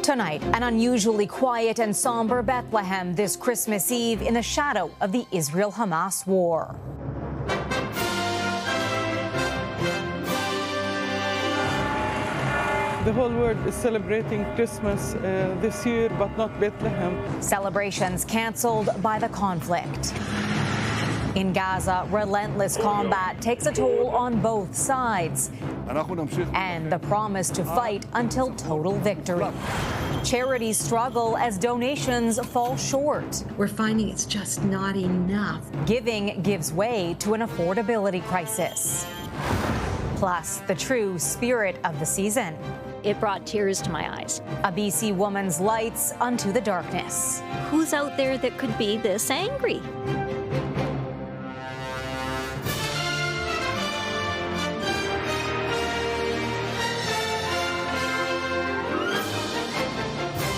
Tonight, an unusually quiet and somber Bethlehem this Christmas Eve in the shadow of the Israel-Hamas war. The whole world is celebrating Christmas this year, but not Bethlehem. Celebrations canceled by the conflict. In Gaza, relentless combat takes a toll on both sides, and the promise to fight until total victory. Charities struggle as donations fall short. We're finding it's just not enough. Giving gives way to an affordability crisis. Plus, the true spirit of the season. It brought tears to my eyes. A BC woman's lights unto the darkness. Who's out there that could be this angry?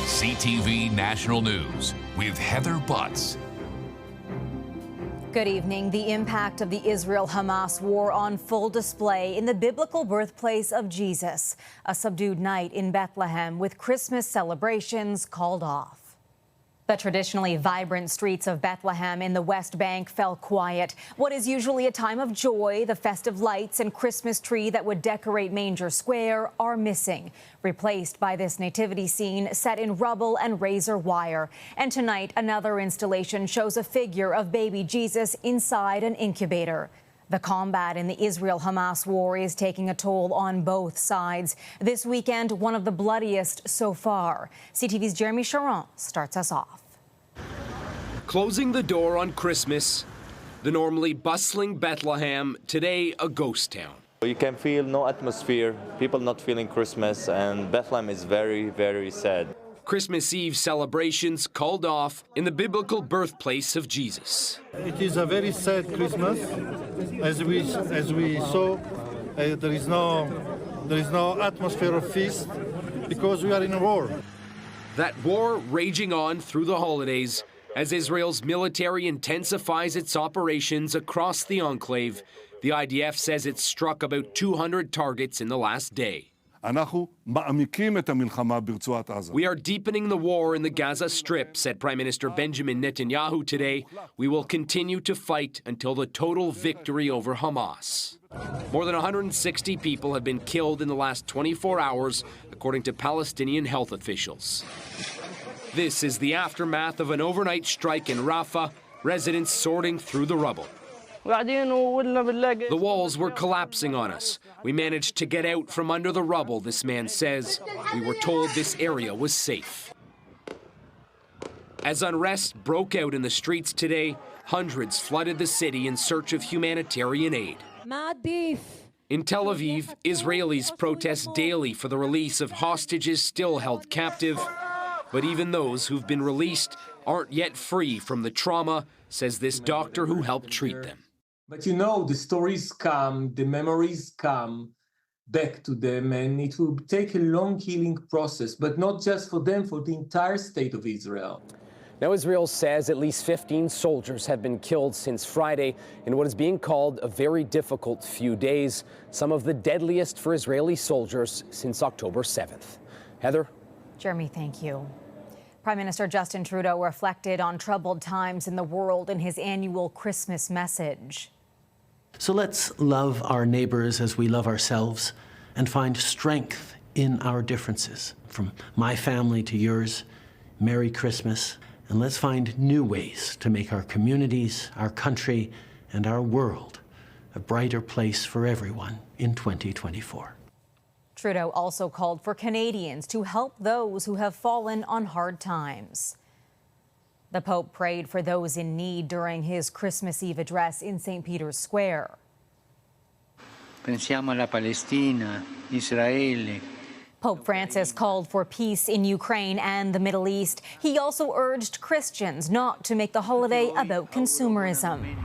CTV National News with Heather Butts. Good evening. The impact of the Israel-Hamas war on full display in the biblical birthplace of Jesus. A subdued night in Bethlehem with Christmas celebrations called off. The traditionally vibrant streets of Bethlehem in the West Bank fell quiet. What is usually a time of joy, the festive lights and Christmas tree that would decorate Manger Square, are missing, replaced by this nativity scene set in rubble and razor wire. And tonight, another installation shows a figure of baby Jesus inside an incubator. The combat in the Israel-Hamas war is taking a toll on both sides. This weekend, one of the bloodiest so far. CTV's Jeremy Charon starts us off. Closing the door on Christmas, the normally bustling Bethlehem, today a ghost town. You can feel no atmosphere, people not feeling Christmas, and Bethlehem is very, very sad. Christmas Eve celebrations called off in the biblical birthplace of Jesus. It is a very sad Christmas. As we saw, there is no atmosphere of feast because we are in a war. That war raging on through the holidays as Israel's military intensifies its operations across the enclave. The IDF says it struck about 200 targets in the last day. We are deepening the war in the Gaza Strip, said Prime Minister Benjamin Netanyahu today. We will continue to fight until the total victory over Hamas. More than 160 people have been killed in the last 24 hours, according to Palestinian health officials. This is the aftermath of an overnight strike in Rafah, residents sorting through the rubble. The walls were collapsing on us. We managed to get out from under the rubble, this man says. We were told this area was safe. As unrest broke out in the streets today, hundreds flooded the city in search of humanitarian aid. In Tel Aviv, Israelis protest daily for the release of hostages still held captive. But even those who've been released aren't yet free from the trauma, says this doctor who helped treat them. But you know, the stories come, the memories come back to them, and it will take a long healing process, but not just for them, for the entire state of Israel. Now, Israel says at least 15 soldiers have been killed since Friday in what is being called a very difficult few days, some of the deadliest for Israeli soldiers since October 7th. Heather? Jeremy, thank you. Prime Minister Justin Trudeau reflected on troubled times in the world in his annual Christmas message. So let's love our neighbors as we love ourselves and find strength in our differences. From my family to yours, Merry Christmas. And let's find new ways to make our communities, our country, and our world a brighter place for everyone in 2024. Trudeau also called for Canadians to help those who have fallen on hard times. The Pope prayed for those in need during his Christmas Eve address in St. Peter's Square. Pensiamo alla Palestina, Israele. Pope Francis called for peace in Ukraine and the Middle East. He also urged Christians not to make the holiday about consumerism.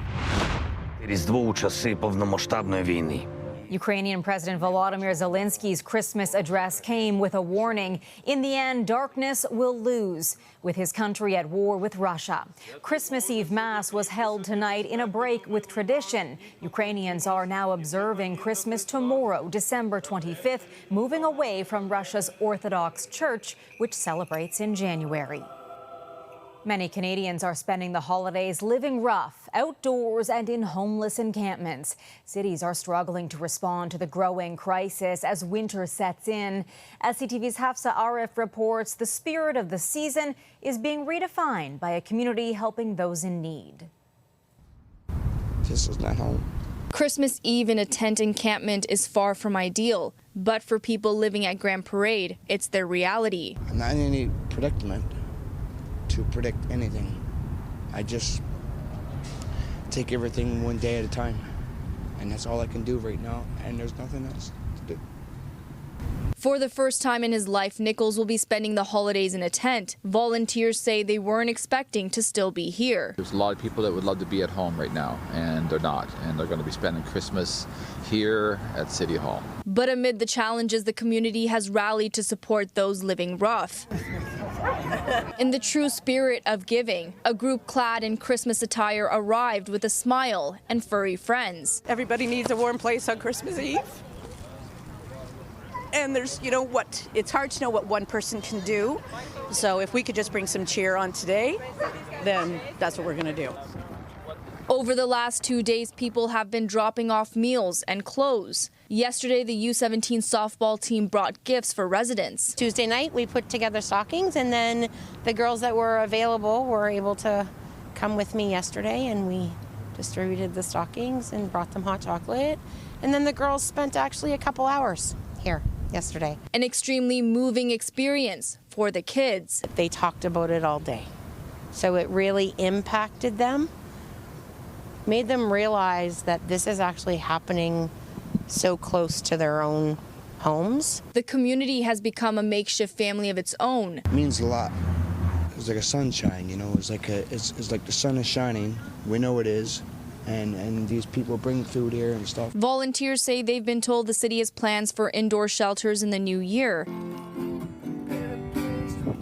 Різдво у часи повномасштабної війни. Ukrainian President Volodymyr Zelensky's Christmas address came with a warning. In the end, darkness will lose, with his country at war with Russia. Christmas Eve Mass was held tonight in a break with tradition. Ukrainians are now observing Christmas tomorrow, December 25th, moving away from Russia's Orthodox Church, which celebrates in January. Many Canadians are spending the holidays living rough, outdoors and in homeless encampments. Cities are struggling to respond to the growing crisis as winter sets in. As CTV's Hafsa Arif reports, the spirit of the season is being redefined by a community helping those in need. This is not home. Christmas Eve in a tent encampment is far from ideal, but for people living at Grand Parade, it's their reality. I'm not in any predicament to predict anything. I just take everything one day at a time, and that's all I can do right now, and there's nothing else to do. For the first time in his life, Nichols will be spending the holidays in a tent. Volunteers say they weren't expecting to still be here. There's a lot of people that would love to be at home right now, and they're not, and they're going to be spending Christmas here at City Hall. But amid the challenges, the community has rallied to support those living rough. In the true spirit of giving, a group clad in Christmas attire arrived with a smile and furry friends. Everybody needs a warm place on Christmas Eve. And there's, it's hard to know what one person can do. So if we could just bring some cheer on today, then that's what we're going to do. Over the last 2 days, people have been dropping off meals and clothes. Yesterday, the U17 softball team brought gifts for residents. Tuesday night, we put together stockings, and then the girls that were available were able to come with me yesterday, and we distributed the stockings and brought them hot chocolate. And then the girls spent actually a couple hours here yesterday. An extremely moving experience for the kids. They talked about it all day. So it really impacted them, made them realize that this is actually happening so close to their own homes. The community has become a makeshift family of its own. It means a lot. It's like a sunshine, it's like the sun is shining. We know it is. And these people bring food here and stuff. Volunteers say they've been told the city has plans for indoor shelters in the new year.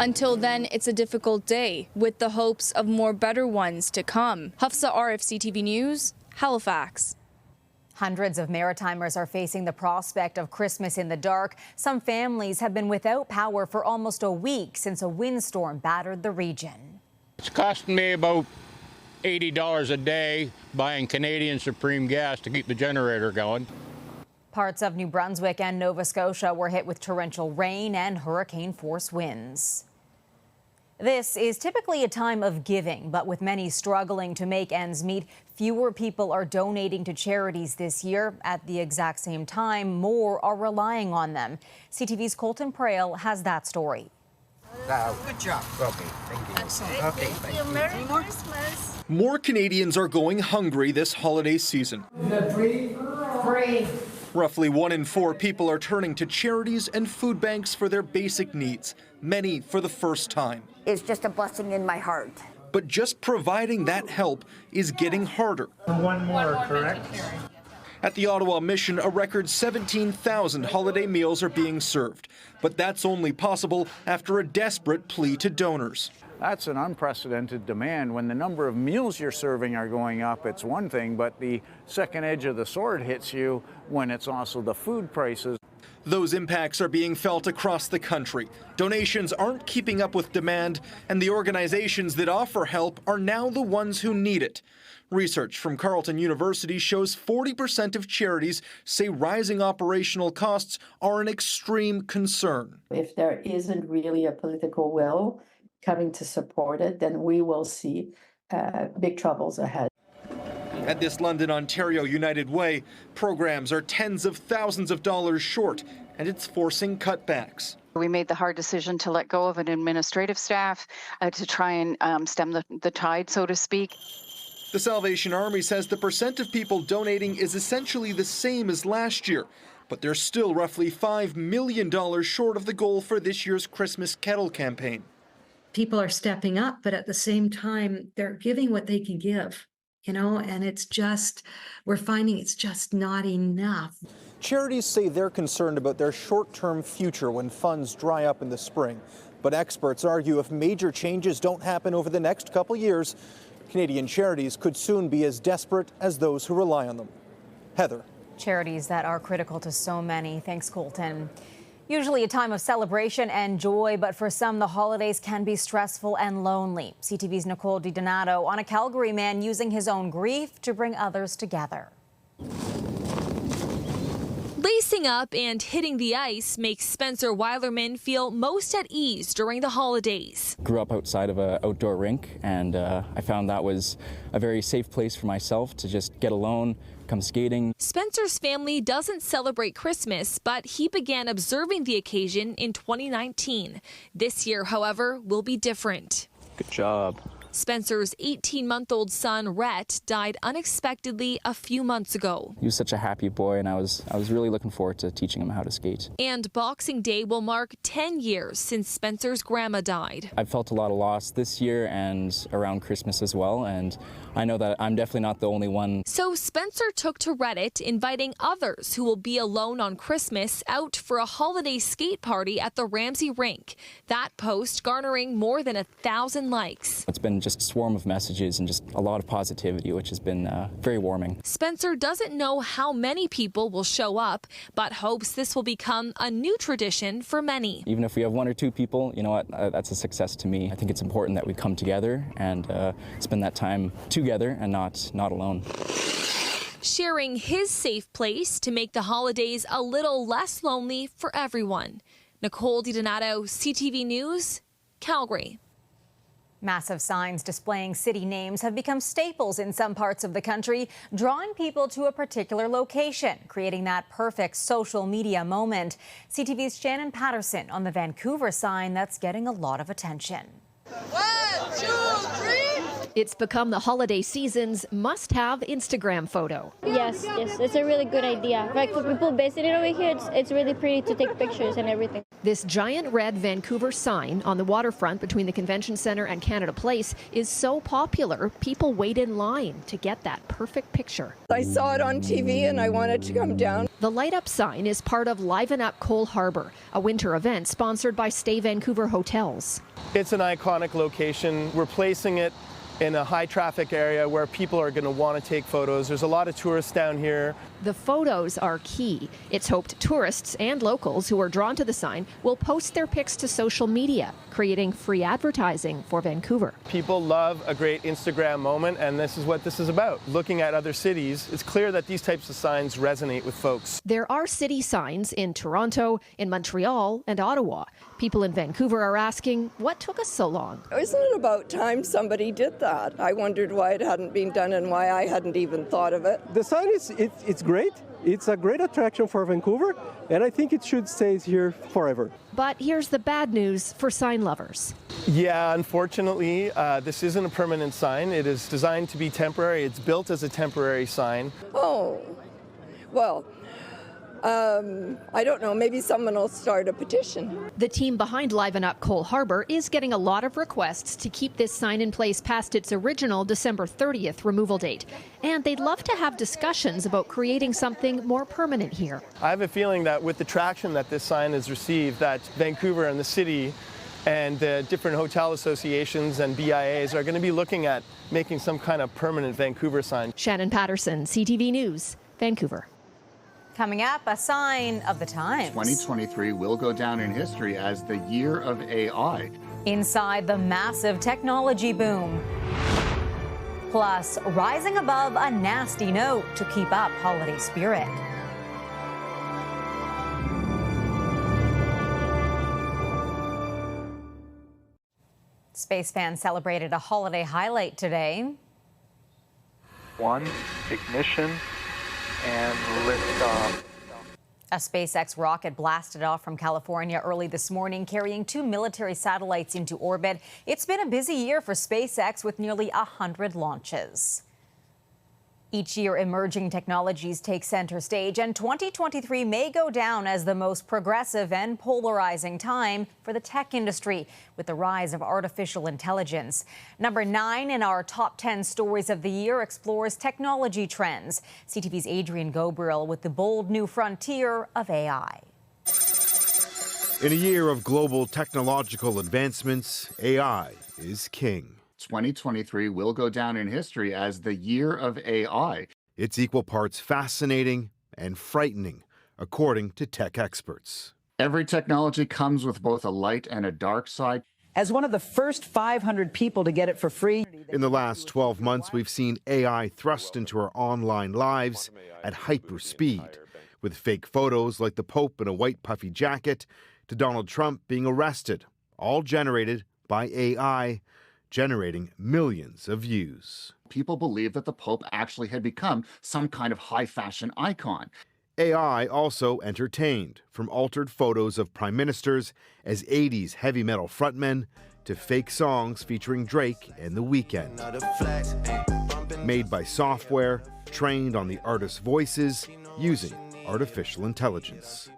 Until then, it's a difficult day, with the hopes of more better ones to come. Hafsa Arif, CTV News, Halifax. Hundreds of Maritimers are facing the prospect of Christmas in the dark. Some families have been without power for almost a week since a windstorm battered the region. It's costing me about $80 a day buying Canadian Supreme gas to keep the generator going. Parts of New Brunswick and Nova Scotia were hit with torrential rain and hurricane-force winds. This is typically a time of giving, but with many struggling to make ends meet, fewer people are donating to charities this year. At the exact same time, more are relying on them. CTV's Colton Prail has that story. Good job. Okay, thank you. Excellent. Okay, thank you. Merry Christmas. More Canadians are going hungry this holiday season. Free. Roughly 1 in 4 people are turning to charities and food banks for their basic needs, many for the first time. It's just a blessing in my heart. But just providing that help is getting harder. One more, correct? At the Ottawa Mission, a record 17,000 holiday meals are being served. But that's only possible after a desperate plea to donors. That's an unprecedented demand. When the number of meals you're serving are going up, it's one thing, but the second edge of the sword hits you when it's also the food prices. Those impacts are being felt across the country. Donations aren't keeping up with demand, and the organizations that offer help are now the ones who need it. Research from Carleton University shows 40% of charities say rising operational costs are an extreme concern. If there isn't really a political will coming to support it, then we will see big troubles ahead. At this London, Ontario United Way, programs are tens of thousands of dollars short, and it's forcing cutbacks. We made the hard decision to let go of an administrative staff to try and stem the tide, so to speak. The Salvation Army says the percent of people donating is essentially the same as last year, but they're still roughly $5 million short of the goal for this year's Christmas Kettle campaign. People are stepping up, but at the same time, they're giving what they can give, and it's just, we're finding it's just not enough. Charities say they're concerned about their short-term future when funds dry up in the spring. But experts argue if major changes don't happen over the next couple years, Canadian charities could soon be as desperate as those who rely on them. Heather. Charities that are critical to so many. Thanks, Colton. Usually a time of celebration and joy, but for some, the holidays can be stressful and lonely. CTV's Nicole DiDonato on a Calgary man using his own grief to bring others together. Lacing up and hitting the ice makes Spencer Weilerman feel most at ease during the holidays. Grew up outside of an outdoor rink, and I found that was a very safe place for myself to just get alone, come skating. Spencer's family doesn't celebrate Christmas, but he began observing the occasion in 2019. This year, however, will be different. Good job. Spencer's 18-month-old son, Rhett, died unexpectedly a few months ago. He was such a happy boy, and I was really looking forward to teaching him how to skate. And Boxing Day will mark 10 years since Spencer's grandma died. I've felt a lot of loss this year and around Christmas as well, and I know that I'm definitely not the only one. So Spencer took to Reddit, inviting others who will be alone on Christmas out for a holiday skate party at the Ramsey Rink. That post garnering more than 1,000 likes. It's been just a swarm of messages and just a lot of positivity, which has been very warming. Spencer doesn't know how many people will show up, but hopes this will become a new tradition for many. Even if we have 1 or 2 people, you know what, that's a success to me. I think it's important that we come together and spend that time together and not alone. Sharing his safe place to make the holidays a little less lonely for everyone. Nicole DiDonato, CTV News, Calgary. Massive signs displaying city names have become staples in some parts of the country, drawing people to a particular location, creating that perfect social media moment. CTV's Shannon Patterson on the Vancouver sign that's getting a lot of attention. 1, 2, 3. It's become the holiday season's must-have Instagram photo. Yes, it's a really good idea. Like for people visiting over here, it's really pretty to take pictures and everything. This giant red Vancouver sign on the waterfront between the Convention Centre and Canada Place is so popular, people wait in line to get that perfect picture. I saw it on TV and I wanted to come down. The light-up sign is part of Liven Up Cole Harbour, a winter event sponsored by Stay Vancouver Hotels. It's an iconic location. We're placing it in a high traffic area where people are going to want to take photos. There's a lot of tourists down here. The photos are key. It's hoped tourists and locals who are drawn to the sign will post their pics to social media, creating free advertising for Vancouver. People love a great Instagram moment, and this is what this is about. Looking at other cities, it's clear that these types of signs resonate with folks. There are city signs in Toronto, in Montreal, and Ottawa. People in Vancouver are asking, what took us so long? Isn't it about time somebody did that? I wondered why it hadn't been done and why I hadn't even thought of it. The sign it's great. It's a great attraction for Vancouver, and I think it should stay here forever. But here's the bad news for sign lovers. Yeah, unfortunately, this isn't a permanent sign. It is designed to be temporary. It's built as a temporary sign. Oh, well, I don't know, maybe someone will start a petition. The team behind Liven Up Cole Harbour is getting a lot of requests to keep this sign in place past its original December 30th removal date. And they'd love to have discussions about creating something more permanent here. I have a feeling that with the traction that this sign has received, that Vancouver and the city and different hotel associations and BIAs are going to be looking at making some kind of permanent Vancouver sign. Shannon Patterson, CTV News, Vancouver. Coming up, a sign of the times. 2023 will go down in history as the year of AI. Inside the massive technology boom. Plus, rising above a nasty note to keep up holiday spirit. Space fans celebrated a holiday highlight today. 1, ignition, and liftoff. A SpaceX rocket blasted off from California early this morning, carrying 2 military satellites into orbit. It's been a busy year for SpaceX with nearly 100 launches. Each year, emerging technologies take center stage, and 2023 may go down as the most progressive and polarizing time for the tech industry, with the rise of artificial intelligence. Number 9 in our top 10 stories of the year explores technology trends. CTV's Adrian Gobriel with the bold new frontier of AI. In a year of global technological advancements, AI is king. 2023 will go down in history as the year of AI. It's equal parts fascinating and frightening, according to tech experts. Every technology comes with both a light and a dark side. As one of the first 500 people to get it for free. In the last 12 months, we've seen AI thrust into our online lives at hyper speed, with fake photos like the Pope in a white puffy jacket to Donald Trump being arrested, all generated by AI, generating millions of views. People believe that the Pope actually had become some kind of high fashion icon. AI also entertained, from altered photos of prime ministers as 80s heavy metal frontmen to fake songs featuring Drake and The Weeknd. Made by software trained on the artist's voices using artificial intelligence.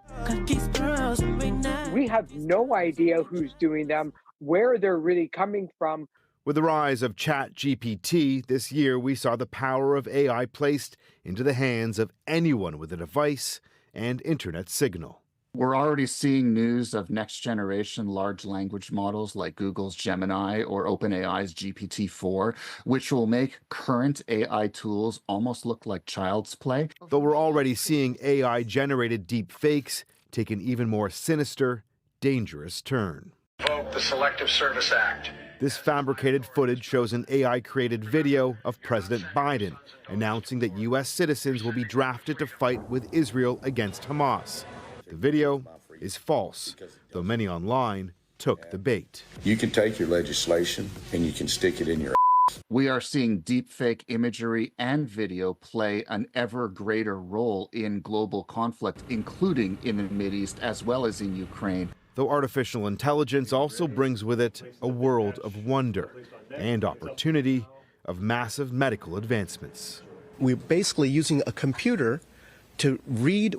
We have no idea who's doing them, where they're really coming from. With the rise of ChatGPT this year, we saw the power of AI placed into the hands of anyone with a device and internet signal. We're already seeing news of next generation large language models like Google's Gemini or OpenAI's GPT-4, which will make current AI tools almost look like child's play. Though we're already seeing AI-generated deep fakes take an even more sinister, dangerous turn. Invoke the Selective Service Act. This fabricated footage shows an AI-created video of President Biden announcing that U.S. citizens will be drafted to fight with Israel against Hamas. The video is false, though many online took the bait. You can take your legislation and you can stick it in your ass. We are seeing deepfake imagery and video play an ever greater role in global conflict, including in the Mideast as well as in Ukraine. Though artificial intelligence also brings with it a world of wonder and opportunity of massive medical advancements. We're basically using a computer to read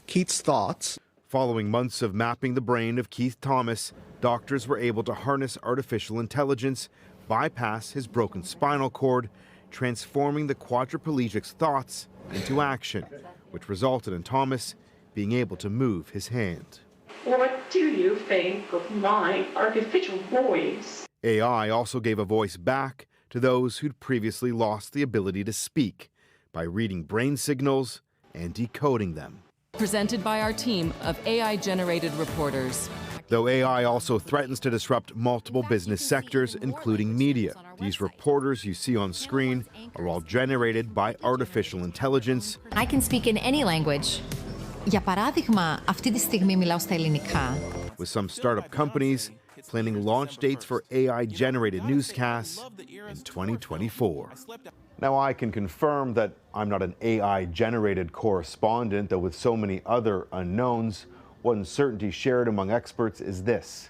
Keith's thoughts. Following months of mapping the brain of Keith Thomas, doctors were able to harness artificial intelligence, bypass his broken spinal cord, transforming the quadriplegic's thoughts into action, which resulted in Thomas being able to move his hand. What do you think of my artificial voice? AI also gave a voice back to those who'd previously lost the ability to speak by reading brain signals and decoding them. Presented by our team of AI-generated reporters. Though AI also threatens to disrupt multiple business sectors, including media. These reporters you see on screen are all generated by artificial intelligence. I can speak in any language. Για παράδειγμα, αυτή τη στιγμή μιλάω στα ελληνικά. With some startup companies planning launch dates for AI-generated newscasts in 2024. Now, I can confirm that I'm not an AI-generated correspondent, though with so many other unknowns, one certainty shared among experts is this.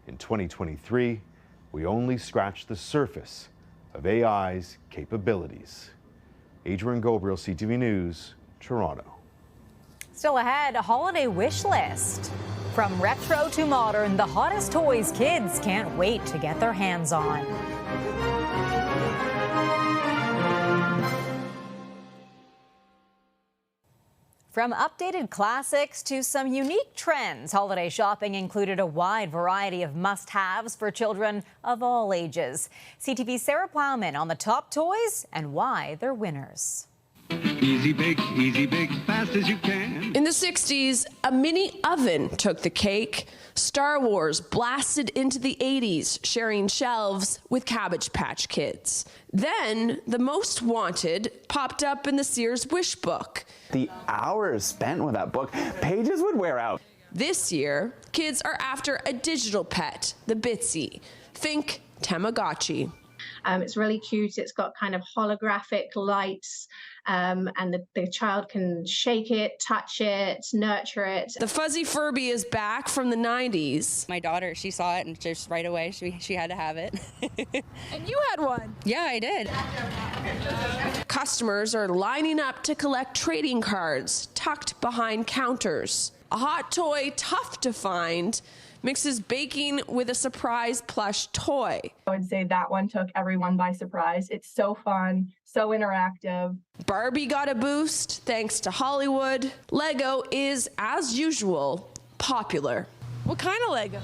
In 2023, we only scratched the surface of AI's capabilities. Adrian Gobriel, CTV News, Toronto. Still ahead, a holiday wish list. From retro to modern, the hottest toys kids can't wait to get their hands on. From updated classics to some unique trends, holiday shopping included a wide variety of must-haves for children of all ages. CTV's Sarah Plowman on the top toys and why they're winners. Easy bake, fast as you can. In the 60s, a mini oven took the cake. Star Wars blasted into the 80s, sharing shelves with Cabbage Patch Kids. Then, The Most Wanted popped up in the Sears Wish book. The hours spent with that book, pages would wear out. This year, kids are after a digital pet, the Bitsy. Think Tamagotchi. It's really cute. It's got kind of holographic lights, and the child can shake it, touch it, nurture it. The fuzzy Furby is back from the 90s. My daughter, she saw it and just right away she had to have it. And you had one? Yeah, I did. Customers are lining up to collect trading cards tucked behind counters. A hot toy tough to find mixes baking with a surprise plush toy. I would say that one took everyone by surprise. It's so fun, so interactive. Barbie got a boost thanks to Hollywood. Lego is, as usual, popular. What kind of Lego?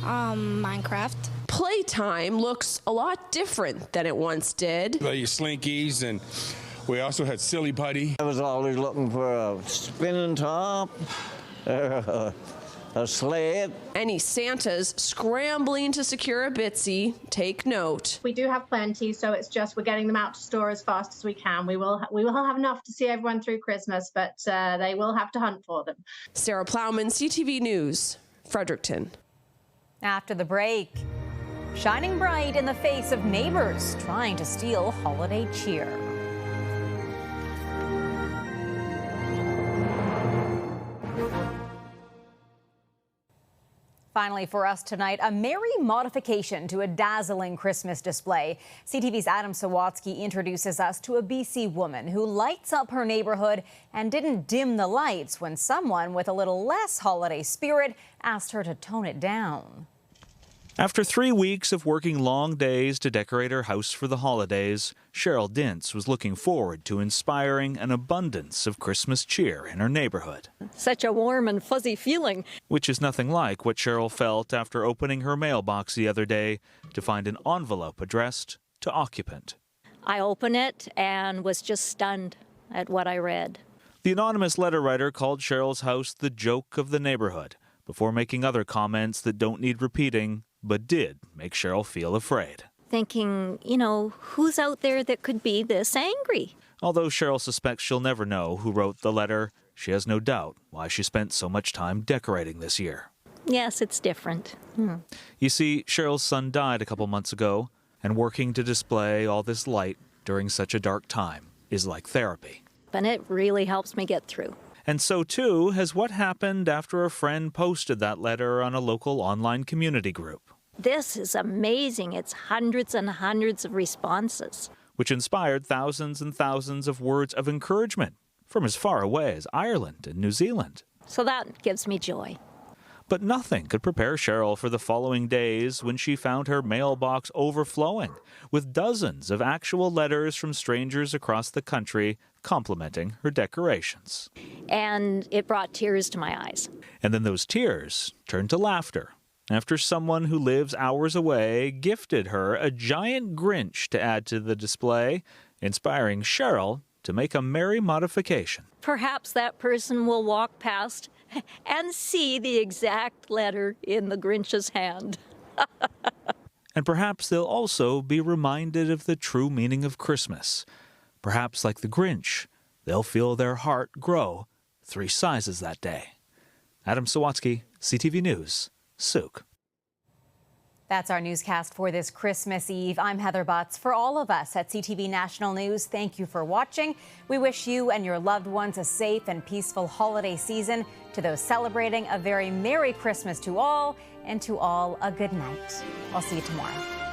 Minecraft. Playtime looks a lot different than it once did. Your Slinkies, and we also had Silly Putty. I was always looking for a spinning top, a sled. Any Santas scrambling to secure a Bitsy, take note. We do have plenty, so it's just we're getting them out to store as fast as we can. We will have enough to see everyone through Christmas, but they will have to hunt for them. Sarah Plowman, CTV News, Fredericton. After the break, shining bright in the face of neighbors trying to steal holiday cheer. Finally for us tonight, a merry modification to a dazzling Christmas display. CTV's Adam Sawatsky introduces us to a BC woman who lights up her neighborhood and didn't dim the lights when someone with a little less holiday spirit asked her to tone it down. After 3 weeks of working long days to decorate her house for the holidays, Cheryl Dintz was looking forward to inspiring an abundance of Christmas cheer in her neighborhood. Such a warm and fuzzy feeling. Which is nothing like what Cheryl felt after opening her mailbox the other day to find an envelope addressed to occupant. I opened it and was just stunned at what I read. The anonymous letter writer called Cheryl's house the joke of the neighborhood before making other comments that don't need repeating, but did make Cheryl feel afraid. Thinking, who's out there that could be this angry? Although Cheryl suspects she'll never know who wrote the letter, she has no doubt why she spent so much time decorating this year. Yes, it's different. You see, Cheryl's son died a couple months ago, and working to display all this light during such a dark time is like therapy. And it really helps me get through. And so, too, has what happened after a friend posted that letter on a local online community group. This is amazing. It's hundreds and hundreds of responses. Which inspired thousands and thousands of words of encouragement from as far away as Ireland and New Zealand. So that gives me joy. But nothing could prepare Cheryl for the following days when she found her mailbox overflowing with dozens of actual letters from strangers across the country complimenting her decorations. And it brought tears to my eyes. And then those tears turned to laughter after someone who lives hours away gifted her a giant Grinch to add to the display, inspiring Cheryl to make a merry modification. Perhaps that person will walk past and see the exact letter in the Grinch's hand. And perhaps they'll also be reminded of the true meaning of Christmas. Perhaps, like the Grinch, they'll feel their heart grow 3 sizes that day. Adam Sawatsky, CTV News, Souk. That's our newscast for this Christmas Eve. I'm Heather Butts. For all of us at CTV National News, thank you for watching. We wish you and your loved ones a safe and peaceful holiday season. To those celebrating, a very Merry Christmas to all, and to all, a good night. I'll see you tomorrow.